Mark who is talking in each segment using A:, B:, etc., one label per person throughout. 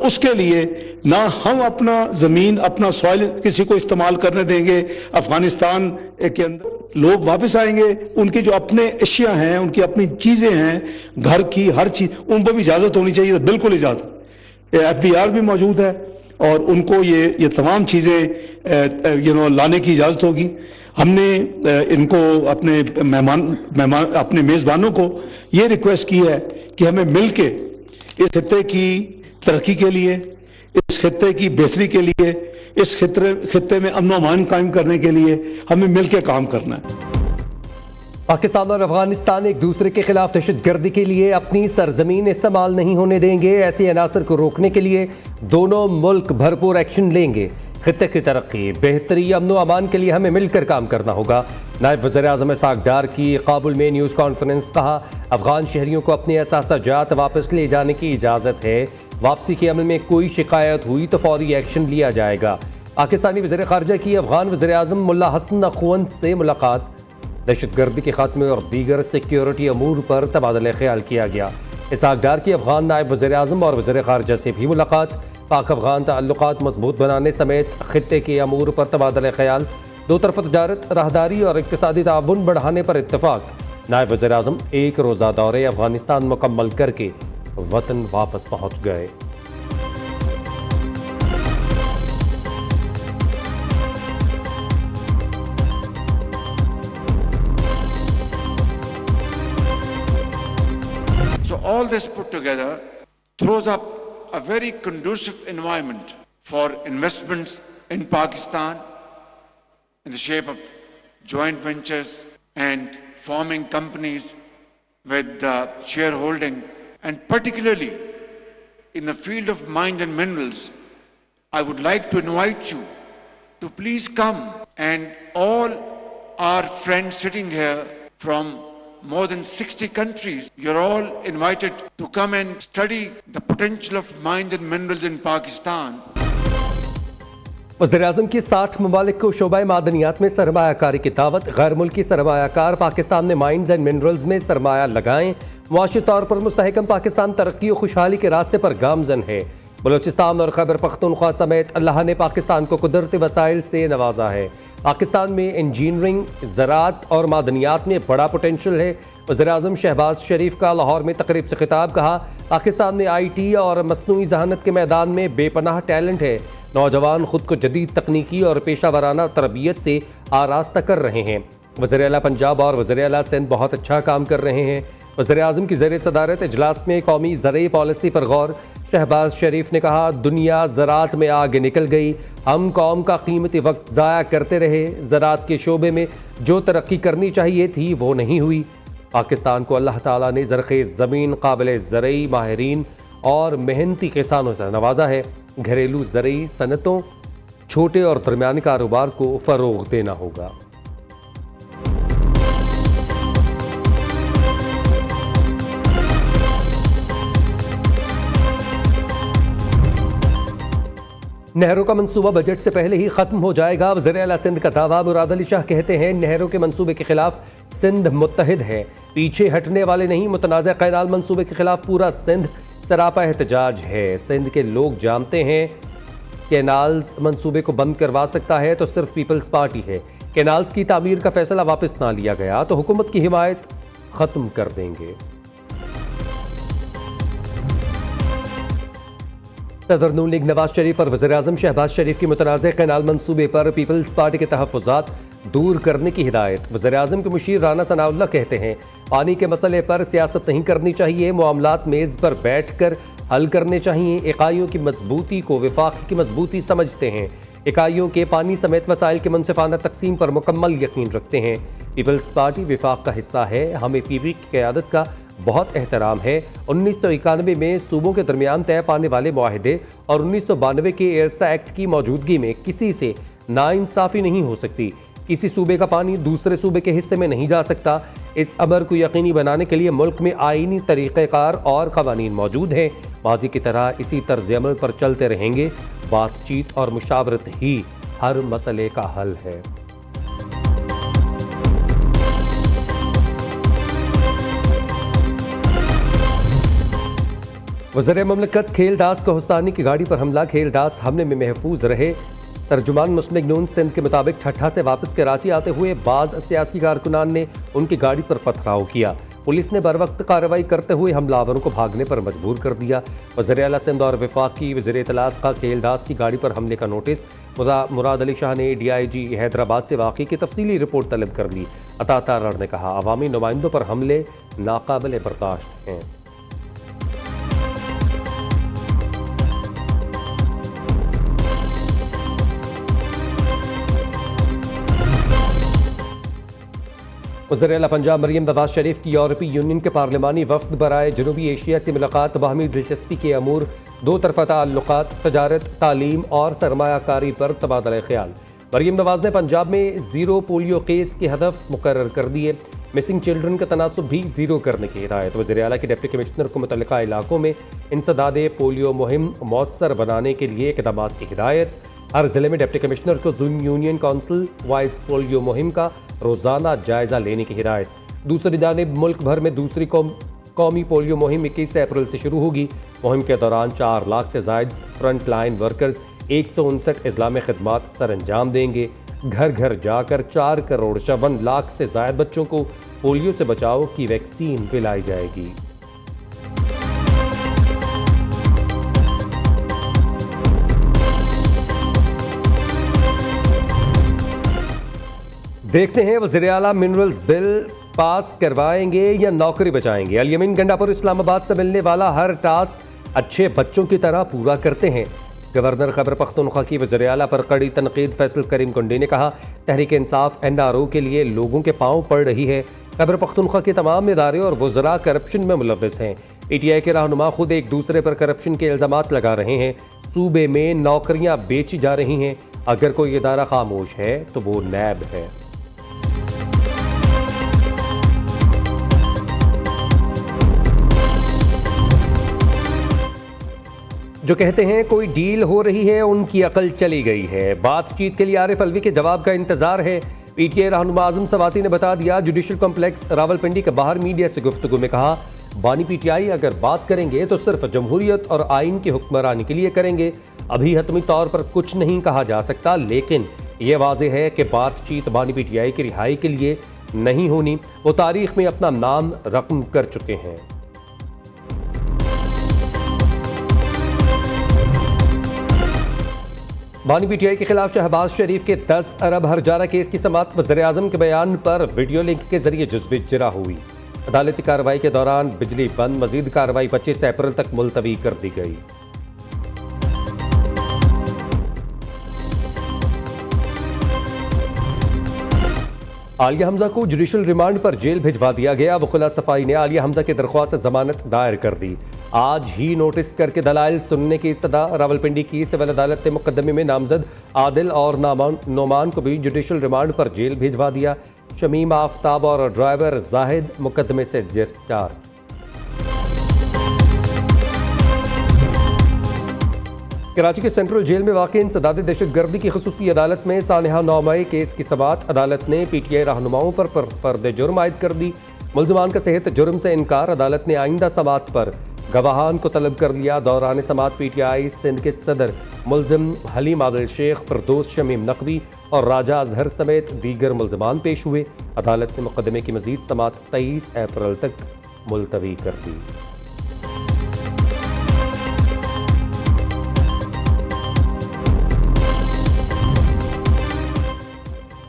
A: उसके लिए ना हम अपना ज़मीन, अपना सॉइल किसी को इस्तेमाल करने देंगे। अफगानिस्तान के अंदर लोग वापस आएंगे, उनकी जो अपने अशिया हैं, उनकी अपनी चीज़ें हैं, घर की हर चीज़, उन पर भी इजाज़त होनी चाहिए, बिल्कुल इजाज़त। FBR भी मौजूद है और उनको ये तमाम चीज़ें लाने की इजाज़त होगी। हमने इनको अपने अपने मेज़बानों को ये रिक्वेस्ट की है कि हमें मिलके इस खित्ते की तरक्की के लिए, इस खित्ते की बेहतरी के लिए, इस खित्ते में अमन व अमान कायम करने के लिए हमें मिलकर काम करना है।
B: पाकिस्तान और अफगानिस्तान एक दूसरे के खिलाफ दहशतगर्दी के लिए अपनी सरजमीन इस्तेमाल नहीं होने देंगे। ऐसे अनासर को रोकने के लिए दोनों मुल्क भरपूर एक्शन लेंगे। खित्ते की तरक्की, बेहतरी, अमन व अमान के लिए हमें मिलकर काम करना होगा। नायब वज़ीर-ए-आज़म इसहाक डार की काबुल में न्यूज़ कॉन्फ्रेंस। कहा, अफगान शहरियों को अपने असासाजात वापस ले जाने की इजाज़त है। वापसी के अमल में कोई शिकायत हुई तो फौरी एक्शन लिया जाएगा। पाकिस्तानी वज़ीर ख़ारजा की अफगान वज़ीर-ए-आज़म मुल्ला हसन अखवंद से मुलाकात। दहशतगर्दी के खात्मे और दीगर सिक्योरिटी अमूर पर तबादला ख्याल किया गया। इसहाक डार की अफगान नायब वज़ीर-ए-आज़म और वज़ीर ख़ारजा से भी मुलाकात। पाक अफगान ताल्लुकात मजबूत बनाने समेत खित्ते के अमूर पर तबादला ख्याल। दो तरफ़ा तजारत, राहदारी और इक़्तिसादी ताउन बढ़ाने पर इत्तफ़ाक़। नायब वज़ीर-ए-आज़म एक रोज़ा दौरे अफगानिस्तान मुकम्मल करके वतन वापस पहुँच गए।
C: So all this put together throws up a very conducive environment for investments in Pakistan in the shape of joint ventures and forming companies with shareholding, and particularly in the field of mines and minerals. I would like to invite you to please come, and all our friends sitting here from more than 60 countries, you're all invited to come and study the potential of mines and minerals in Pakistan.
B: वज़ीर-ए-आज़म की 60 ममालिक को शोबा मादनियात में सरमायाकारी की दावत। गैर मुल्की सरमायाकार पाकिस्तान में माइंस एंड मिनरल्स में सरमाया लगाएं। मुआशी तौर पर मुस्तहकम पाकिस्तान तरक्की और खुशहाली के रास्ते पर गामजन है। बलूचिस्तान और खैबर पख्तूनख्वा समेत अल्लाह ने पाकिस्तान को कुदरती वसाइल से नवाजा है। पाकिस्तान में इंजीनियरिंग, ज़राअत और मादनियात में बड़ा पोटेंशल है। वज़ीर-ए-आज़म शहबाज शरीफ का लाहौर में तकरीब से खिताब। कहा, पाकिस्तान में IT और मसनूई ज़हानत के मैदान में बेपनाह टैलेंट है। नौजवान खुद को जदीद तकनीकी और पेशा वराना तरबियत से आरास्ता कर रहे हैं। वज़ीर-ए-आला पंजाब और वज़ीर-ए-आला सिंध बहुत अच्छा काम कर रहे हैं। वज़ीर-ए-आज़म की ज़ेर सदारत इजलास में कौमी ज़रई पॉलिसी पर गौर। शहबाज शरीफ ने कहा, दुनिया ज़राअत में आगे निकल गई, हम कौम का कीमती वक्त ज़ाया करते रहे। ज़राअत के शोबे में जो तरक्की करनी चाहिए थी वो नहीं हुई। पाकिस्तान को अल्लाह ताला ने ज़रख़ेज़ ज़मीन, काबिल ज़रई माहिरीन और मेहनती किसानों से नवाजा है। घरेलू ज़रई सनतों, छोटे और दरमियानी कारोबार को फ़रोग़ देना होगा। नहरों का मंसूबा बजट से पहले ही खत्म हो जाएगा। वज़ीर-ए-आला सिंध का दावा। मुराद अली शाह कहते हैं, नहरों के मंसूबे के खिलाफ सिंध मुत्तहिद है, पीछे हटने वाले नहीं। मुतनाज़ा कैनाल मंसूबे के खिलाफ पूरा सिंध सरापा एहतजाज है। सिंध के लोग जानते हैं कैनाल्स मंसूबे को बंद करवा सकता है तो सिर्फ पीपल्स पार्टी है। कैनाल्स की तामीर का फैसला वापस ना लिया गया तो हुकूमत की हिमायत खत्म कर देंगे। सदर नून लीग नवाज शरीफ और वज़ीर-ए-आज़म शहबाज शरीफ की मुतनाज़ा कैनाल मंसूबे पर पीपल्स पार्टी के तहफ़्फ़ुज़ात दूर करने की हिदायत। वज़ीर-ए-आज़म के मुशीर राना सनाउल्लाह कहते हैं, पानी के मसले पर सियासत नहीं करनी चाहिए, मामलात मेज़ पर बैठ कर हल करने चाहिए। इकाइयों की मजबूती को वफाक की मजबूती समझते हैं। इकाइयों के पानी समेत वसाइल के मुनसिफाना तकसीम पर मुकम्मल यकीन रखते हैं। पीपल्स पार्टी वफाक का हिस्सा है, हमें पीपी की क़यादत का बहुत एहतराम है। 1991 में सूबों के दरमियान तय पाने वाले मुआहदे और 1992 के एयरसा एक्ट की मौजूदगी में किसी से नाइंसाफ़ी नहीं हो सकती। किसी सूबे का पानी दूसरे सूबे के हिस्से में नहीं जा सकता। इस अमर को यकीनी बनाने के लिए मुल्क में आईनी तरीक़ेकार और क़वानीन मौजूद हैं। माज़ी की तरह इसी तर्ज़ अमल पर चलते रहेंगे। बातचीत और मुशावरत ही हर मसले का हल है। वज़ीर मुमलिकत खेलदास कोहस्तानी की गाड़ी पर हमला, खेलदास हमले में महफूज रहे। तर्जुमान मुस्लिम नून सिंध के मुताबिक ठट्ठा से वापस कराची आते हुए बाज़ सियासी कारकुनान ने उनकी गाड़ी पर पथराव किया। पुलिस ने बरवक्त कार्रवाई करते हुए हमलावरों को भागने पर मजबूर कर दिया। वज़ीर आला सिंध और वफाकी वज़ीर इत्तलात का खेलदास की गाड़ी पर हमले का नोटिस। मुराद अली शाह ने DIG हैदराबाद से वाक़ई की तफसीली रिपोर्ट तलब कर ली। अता तारड़ ने कहा, अवामी नुमाइंदों पर हमले नाकाबिल बर्दाश्त हैं। वज़ीर आला पंजाब मरियम नवाज शरीफ की यूरोपीय यूनियन के पार्लिमानी वफ़द बराए जनूबी एशिया से मुलाकात, बाहमी दिलचस्पी के अमूर, दो तरफ़ा ताल्लुकात, तजारत, तालीम और सरमायाकारी पर तबादला ख्याल। मरियम नवाज ने पंजाब में ज़ीरो पोलियो केस के हदफ मुकर्रर कर दिए। मिसिंग चिल्ड्रन का तनासुब भी ज़ीरो करने की हिदायत। वज़ीर आला के डिप्टी कमिश्नर को मुतल्लिका इलाकों में इंसदाद पोलियो मुहिम मौसर बनाने के लिए इक़दामात की हिदायत। हर जिले में डिप्टी कमिश्नर को यूनियन काउंसिल वाइज पोलियो मुहिम का रोज़ाना जायजा लेने की हिदायत। दूसरी जानिब मुल्क भर में दूसरी कौमी पोलियो मुहिम 21 अप्रैल से शुरू होगी। मुहिम के दौरान 4 लाख से ज़ायद फ्रंट लाइन वर्कर्स 159 इस्लामी खिदमात सर अंजाम देंगे। घर घर जाकर 4,54 लाख से ज़ायद बच्चों को पोलियो से बचाव की वैक्सीन पिलाई जाएगी। देखते हैं वज़ीर आला मिनरल्स बिल पास करवाएंगे या नौकरी बचाएंगे। अल यमीन गंडापुर इस्लामाबाद से मिलने वाला हर टास्क अच्छे बच्चों की तरह पूरा करते हैं। गवर्नर खैबर पख्तूनख्वा की वज़ीर आला पर कड़ी तनकीद। फैसल करीम कुंडी ने कहा, तहरीक इंसाफ NRO के लिए लोगों के पांव पड़ रही है। खैबर पख्तूनख्वा के तमाम इदारे और वज़रा करप्शन में मुलव्वस हैं। PTI के रहनुमा खुद एक दूसरे पर करप्शन के इल्ज़ामात लगा रहे हैं। सूबे में नौकरियां बेची जा रही हैं। अगर कोई इदारा खामोश है तो वो नैब है। जो कहते हैं कोई डील हो रही है उनकी अकल चली गई है। बातचीत के लिए आरिफ अलवी के जवाब का इंतजार है। PTI रहनुमा आज़म सवाती ने बता दिया, जुडिशल कॉम्प्लेक्स रावलपिंडी के बाहर मीडिया से गुफ्तगू में कहा, बानी PTI अगर बात करेंगे तो सिर्फ जमहूरियत और आइन की हुक्मरानी के लिए करेंगे। अभी हतमी तौर पर कुछ नहीं कहा जा सकता, लेकिन यह वाज़ेह है कि बातचीत बानी PTI की रिहाई के लिए नहीं होनी। वो तारीख में अपना नाम रकम कर चुके हैं। बानी PTI के खिलाफ शहबाज शरीफ के 10 अरब हरजाना केस की समाअत। वज़ीर आज़म के बयान पर वीडियो लिंक के जरिए जुज़वी इजरा हुई। अदालती कार्रवाई के दौरान बिजली बंद। मजीद कार्रवाई 25 अप्रैल तक मुलतवी कर दी गई। आलिया हमजा को जुडिशल रिमांड पर जेल भिजवा दिया गया। वकील सफाई ने आलिया हमजा की दरख्वास्त जमानत दायर कर दी। आज ही नोटिस करके दलाइल सुनने की इस्तदा। रावलपिंडी की सिविल अदालत ने मुकदमे में नामजद आदिल और नोमान को भी जुडिशल रिमांड पर जेल भिजवा दिया। शमीम आफ्ताब और ड्राइवर जाहिद मुकदमे से गिरफ्तार। कराची के सेंट्रल जेल में वाक़ई इंसदाद दहशतगर्दी की खुसूसी अदालत में सानहा नौमई केस की समाअत। अदालत ने PTI रहनुमाओं पर फर्द जुर्म आयद कर दी। मुल्ज़िमान का सेहत जुर्म से इनकार। अदालत ने आइंदा समाअत पर गवाहान को तलब कर लिया। दौरान समाअत PTI सिंध के सदर मुल्ज़िम हलीम आदिल शेख, फिरदौस शमीम नकवी और राजा अजहर समेत दीगर मुल्ज़िमान पेश हुए। अदालत ने मुकदमे की मजीद समाअत 23 अप्रैल तक मुलतवी कर दी।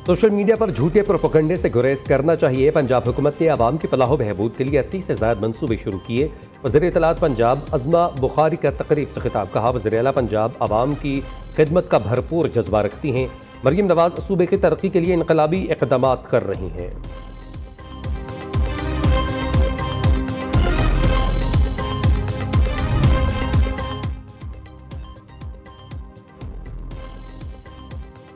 B: सोशल मीडिया पर झूठे प्रोपेगेंडे से गुरेज करना चाहिए। पंजाब हुकूमत ने आवाम की फलाह बहबूद के लिए 80 से ज़ायद मनसूबे शुरू किए। वज़ीर इत्तलात पंजाब अज़मा बुखारी का तकरीब से खिताब। कहा, वज़ीर आला पंजाब आवाम की खिदमत का भरपूर जज्बा रखती हैं। मरियम नवाज सूबे की तरक्की के लिए इनकलाबी इक़दामात कर रही हैं।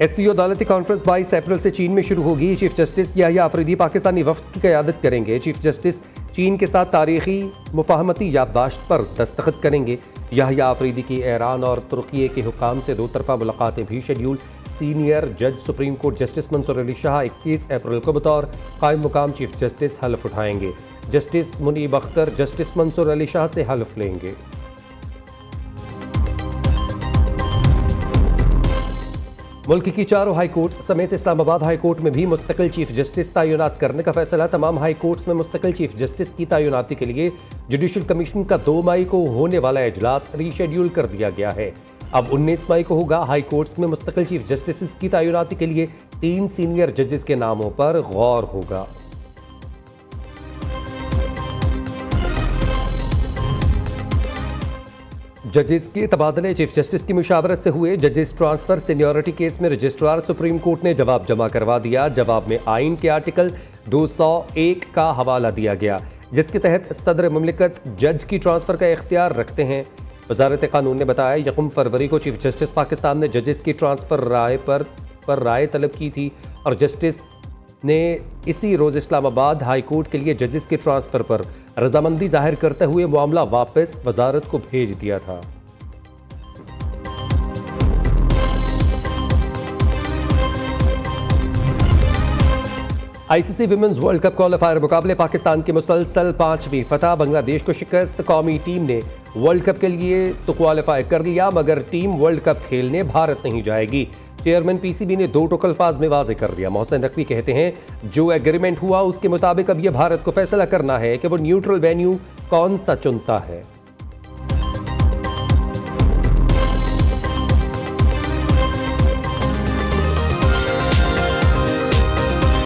B: SCO अदालती कॉन्फ्रेंस 22 अप्रैल से चीन में शुरू होगी। चीफ जस्टिस याहिया अफरीदी पाकिस्तानी वफ़द की क़यादत करेंगे। चीफ जस्टिस चीन के साथ तारीखी मुफाहमती याददाश्त पर दस्तखत करेंगे। याहिया अफरीदी की ईरान और तुर्की के हुकाम से 2 तरफ़ा मुलाकातें भी शेड्यूल। सीनियर जज supreme court justice Mansoor Ali Shah 21 April को बतौर कायम मुकाम चीफ जस्टिस हल्फ उठाएंगे। जस्टिस मुनीब अख्तर जस्टिस मंसूर अली शाह से हल्फ लेंगे। मुल्क की चारों हाई कोर्ट समेत इस्लामाबाद हाई कोर्ट में भी मुस्तकिल चीफ जस्टिस तैनात करने का फैसला। तमाम हाई कोर्ट्स में मुस्तकिल चीफ जस्टिस की तैनाती के लिए जुडिशल कमीशन का 2 मई को होने वाला इजलास रीशेड्यूल कर दिया गया है। अब 19 मई को होगा। हाई कोर्ट्स में मुस्तकिल चीफ जस्टिस की तैनाती के लिए 3 सीनियर जजेस के नामों पर गौर होगा। जजेस के तबादले चीफ जस्टिस की मुशावरत से हुए। जजेस ट्रांसफर सीनियरिटी केस में रजिस्ट्रार सुप्रीम कोर्ट ने जवाब जमा करवा दिया। जवाब में आइन के आर्टिकल 201 का हवाला दिया गया, जिसके तहत सदर मुमलिकत जज की ट्रांसफर का इख्तियार रखते हैं। वजारत कानून ने बताया 1 फरवरी को चीफ जस्टिस पाकिस्तान ने जजेस की ट्रांसफर राय पर राय तलब की थी और जस्टिस ने इसी रोज़ इस्लामाबाद हाई कोर्ट के लिए जजेस के ट्रांसफ़र पर रजामंदी जाहिर करते हुए मामला वापस वजारत को भेज दिया था। ICC women's world cup qualifier मुकाबले पाकिस्तान की मुसलसल 5वीं फतह। बांग्लादेश को शिकस्त। कौमी टीम ने वर्ल्ड कप के लिए तो क्वालिफाई कर लिया, मगर टीम वर्ल्ड कप खेलने भारत नहीं जाएगी। चेयरमैन पीसीबी ने 2 टोक अल्फाज में वाज़ेह कर दिया। मोहसिन नकवी कहते हैं जो एग्रीमेंट हुआ उसके मुताबिक अब यह भारत को फैसला करना है कि वो न्यूट्रल वेन्यू कौन सा चुनता है।